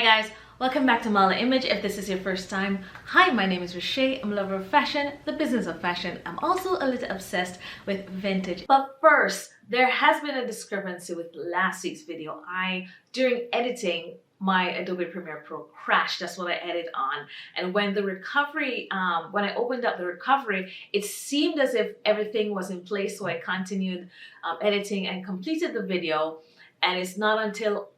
guys, welcome back to Mala Image. If this is your first time, hi, my name is Rashay. I'm a lover of fashion, the business of fashion. I'm also a little obsessed with vintage. But first, there has been a discrepancy with last week's video. During editing, my Adobe Premiere Pro crashed. That's what I edited on. And when the recovery, when I opened up the recovery, it seemed as if everything was in place. So I continued editing and completed the video. And it's not until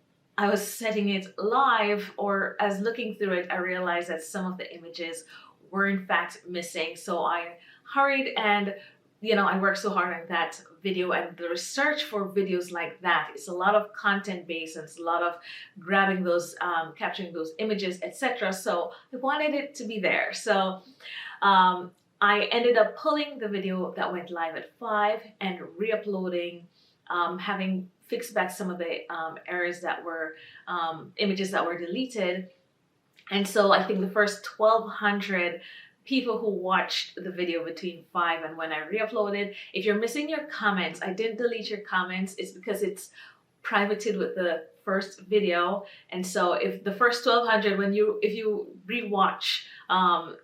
I was setting it live or as looking through it, I realized that some of the images were in fact missing. So I hurried and I worked so hard on that video, and the research for videos like that is a lot of content based and it's a lot of grabbing those, capturing those images, etc. So I wanted it to be there. So I ended up pulling the video that went live at 5 and re-uploading, having fixed back some of the errors that were images that were deleted. And so I think the first 1,200 people who watched the video between 5 and when I re-uploaded, if you're missing your comments, I didn't delete your comments. It's because it's privated with the first video. And so if the first 1,200, if you rewatch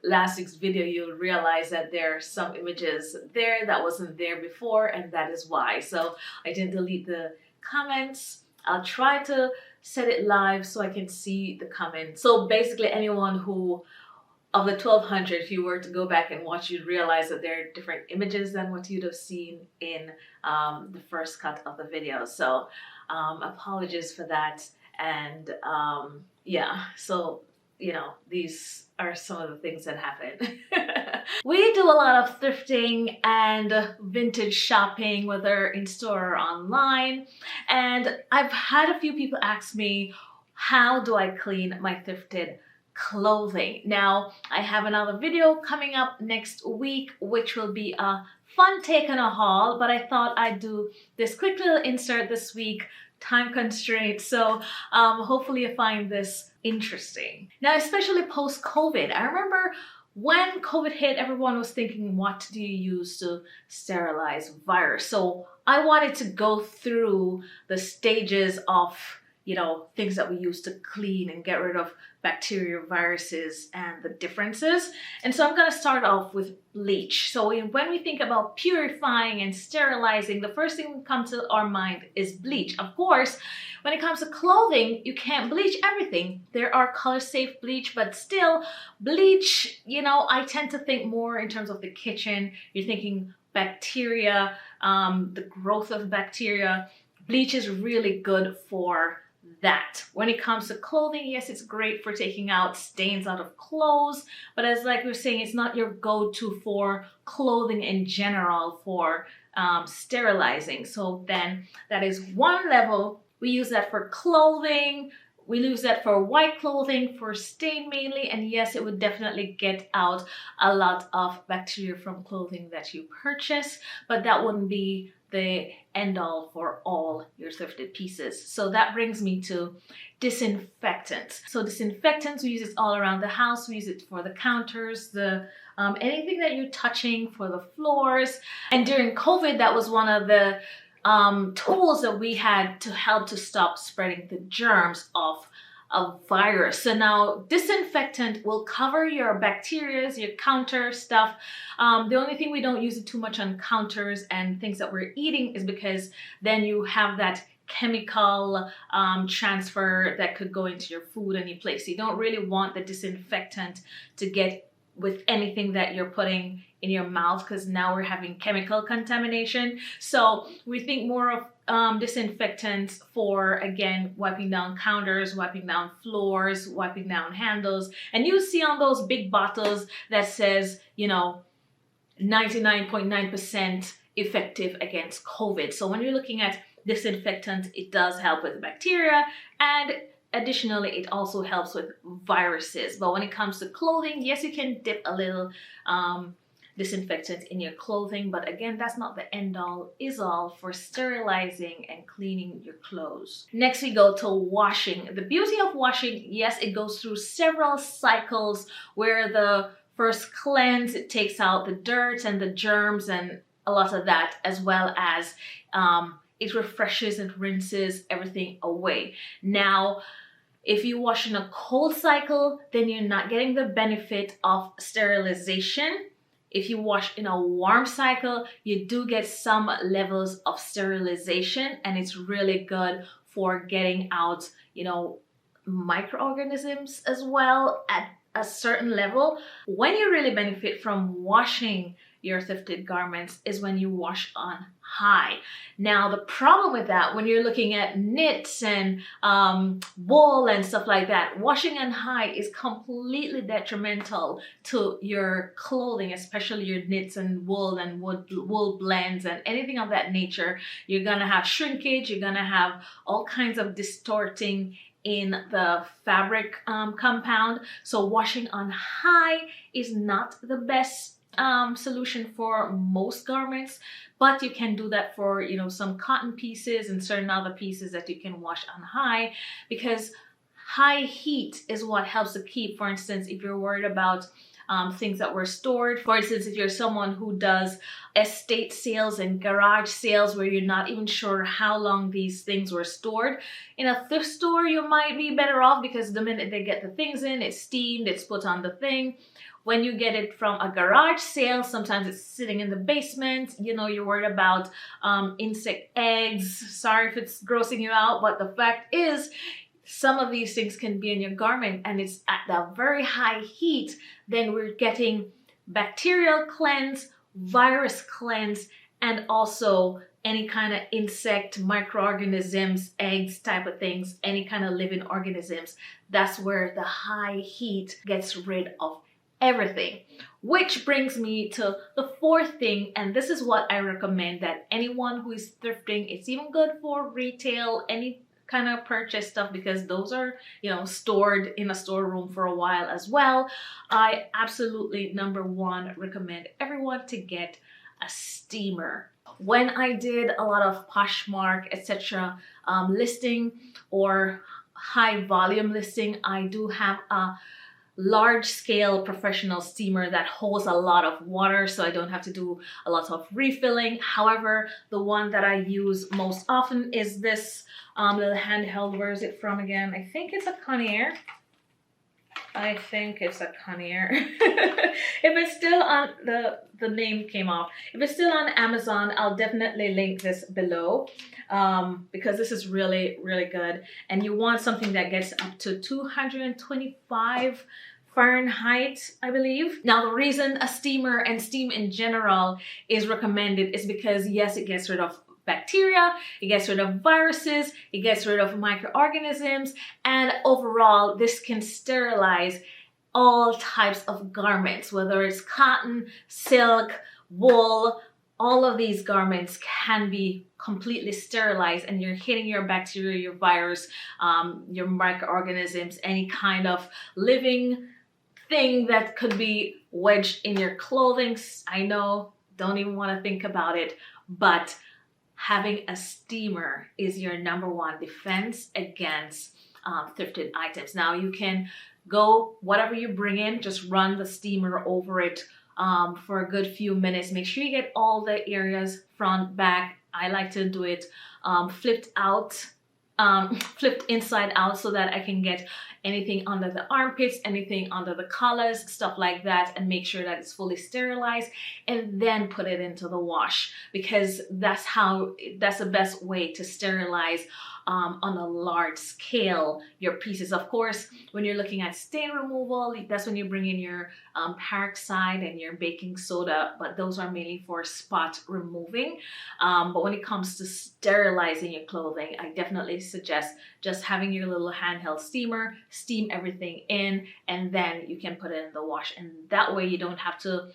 last week's video, you'll realize that there are some images there that wasn't there before, and that is why. So I didn't delete the comments. I'll try to set it live so I can see the comments. So basically anyone who, of the 1,200, if you were to go back and watch, you'd realize that there are different images than what you'd have seen in the first cut of the video. So apologies for that. And yeah, so these are some of the things that happen. We do a lot of thrifting and vintage shopping, whether in store or online. And I've had a few people ask me, how do I clean my thrifted clothing? Now, I have another video coming up next week, which will be a fun take on a haul, but I thought I'd do this quick little insert this week, time constraint. So hopefully you find this interesting. Now, especially post-COVID, I remember when COVID hit, everyone was thinking, what do you use to sterilize virus? So I wanted to go through the stages of things that we use to clean and get rid of bacteria, viruses, and the differences. And so I'm going to start off with bleach. So when we think about purifying and sterilizing, the first thing that comes to our mind is bleach. Of course, when it comes to clothing, you can't bleach everything. There are color-safe bleach, but still, bleach, I tend to think more in terms of the kitchen. You're thinking bacteria, the growth of bacteria. Bleach is really good for that. When it comes to clothing, yes, it's great for taking out stains out of clothes, but as like we were saying, it's not your go-to for clothing in general for sterilizing. So then that is one level. We use that for clothing. We use that for white clothing, for stain mainly, and yes, it would definitely get out a lot of bacteria from clothing that you purchase, but that wouldn't be the end all for all your thrifted pieces. So that brings me to disinfectants. So disinfectants, we use it all around the house. We use it for the counters, anything that you're touching, for the floors. And during COVID, that was one of the tools that we had to help to stop spreading the germs of a virus. So now disinfectant will cover your bacteria, your counter stuff. The only thing we don't use it too much on counters and things that we're eating is because then you have that chemical transfer that could go into your food any place. You don't really want the disinfectant to get with anything that you're putting in your mouth, because now we're having chemical contamination. So we think more of disinfectants for, again, wiping down counters, wiping down floors, wiping down handles. And you see on those big bottles that says, 99.9% effective against COVID. So when you're looking at disinfectant, it does help with bacteria, and additionally, it also helps with viruses. But when it comes to clothing, yes, you can dip a little disinfectant in your clothing, but again, that's not the end all is all for sterilizing and cleaning your clothes. Next, we go to washing. The beauty of washing, yes, it goes through several cycles where the first cleanse, it takes out the dirt and the germs and a lot of that, as well as it refreshes and rinses everything away. Now, If you wash in a cold cycle, then you're not getting the benefit of sterilization. If you wash in a warm cycle, you do get some levels of sterilization, and it's really good for getting out, microorganisms as well at a certain level. When you really benefit from washing your thrifted garments is when you wash on high. Now, the problem with that, when you're looking at knits and wool and stuff like that, washing on high is completely detrimental to your clothing, especially your knits and wool blends and anything of that nature. You're gonna have shrinkage, you're gonna have all kinds of distorting in the fabric compound. So washing on high is not the best solution for most garments, but you can do that for some cotton pieces and certain other pieces that you can wash on high, because high heat is what helps to keep, for instance, if you're worried about things that were stored. For instance, if you're someone who does estate sales and garage sales where you're not even sure how long these things were stored, in a thrift store you might be better off, because the minute they get the things in, it's steamed, it's put on the thing. When you get it from a garage sale, sometimes it's sitting in the basement. You're worried about insect eggs. Sorry if it's grossing you out, but the fact is, some of these things can be in your garment and it's at that very high heat. Then we're getting bacterial cleanse, virus cleanse, and also any kind of insect, microorganisms, eggs type of things, any kind of living organisms. That's where the high heat gets rid of everything. Which brings me to the fourth thing, and this is what I recommend that anyone who is thrifting, it's even good for retail, any kind of purchase stuff, because those are stored in a storeroom for a while as well. I absolutely, number one, recommend everyone to get a steamer. When I did a lot of Poshmark, etc. Listing or high volume listing, I do have a large scale professional steamer that holds a lot of water, so I don't have to do a lot of refilling. However, the one that I use most often is this little handheld. Where is it from again? I think it's a Conair. If it's still on, the name came off. If it's still on Amazon, I'll definitely link this below, because this is really, really good. And you want something that gets up to 225 Fahrenheit, I believe. Now, the reason a steamer and steam in general is recommended is because, yes, it gets rid of bacteria, it gets rid of viruses, it gets rid of microorganisms, and overall, this can sterilize all types of garments, whether it's cotton, silk, wool. All of these garments can be completely sterilized, and you're hitting your bacteria, your virus, your microorganisms, any kind of living thing that could be wedged in your clothing. I know, don't even want to think about it, but having a steamer is your number one defense against thrifted items. Now, you can go, whatever you bring in, just run the steamer over it for a good few minutes. Make sure you get all the areas, front, back. I like to do it flipped inside out, so that I can get anything under the armpits, anything under the collars, stuff like that, and make sure that it's fully sterilized, and then put it into the wash, because that's the best way to sterilize on a large scale your pieces. Of course, when you're looking at stain removal, that's when you bring in your peroxide and your baking soda, but those are mainly for spot removing. But when it comes to sterilizing your clothing, I definitely suggest just having your little handheld steamer, steam everything in, and then you can put it in the wash. And that way you don't have to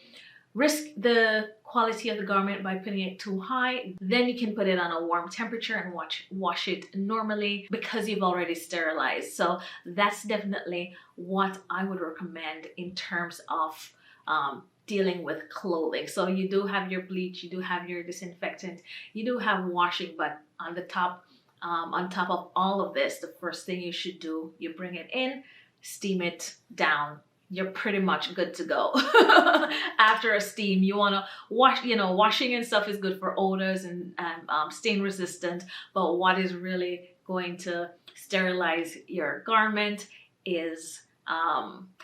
risk the quality of the garment by putting it too high. Then you can put it on a warm temperature and wash it normally, because you've already sterilized. So that's definitely what I would recommend in terms of dealing with clothing. So you do have your bleach, you do have your disinfectant, you do have washing, but on top of all of this, the first thing you should do, you bring it in, steam it down. You're pretty much good to go. After a steam, you want to wash, washing and stuff is good for odors and stain resistant. But what is really going to sterilize your garment is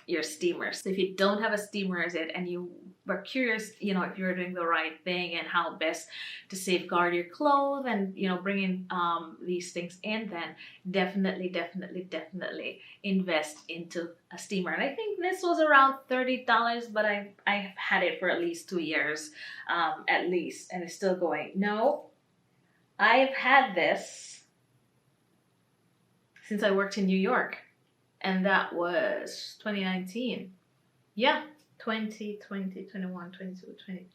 your steamer. So if you don't have a steamer as it, and you were curious, you know, if you're doing the right thing and how best to safeguard your clothes and, you know, bringing these things in, then definitely invest into a steamer. And I think this was around $30, but I've had it for at least 2 years, at least, and it's still going. No, I've had this since I worked in New York. And that was 2019. Yeah, 2020, 21, 22, 20.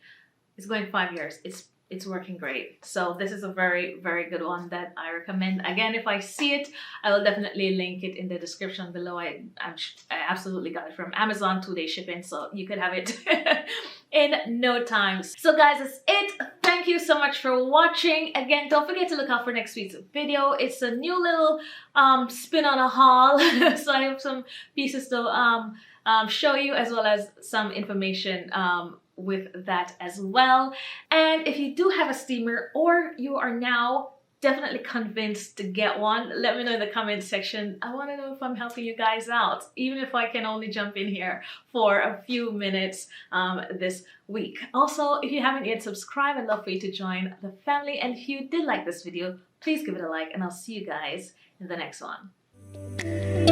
It's going 5 years. It's working great. So this is a very good one that I recommend. Again, if I see it, I will definitely link it in the description below. I absolutely got it from Amazon, 2-day shipping, so you could have it in no time. So guys, that's it. Thank you so much for watching. Again, don't forget to look out for next week's video. It's a new little spin on a haul. So I have some pieces to show you, as well as some information with that as well. And if you do have a steamer, or you are now definitely convinced to get one, let me know in the comment section. I want to know if I'm helping you guys out, even if I can only jump in here for a few minutes this week. Also, if you haven't yet subscribed, I'd love for you to join the family. And if you did like this video, please give it a like, and I'll see you guys in the next one.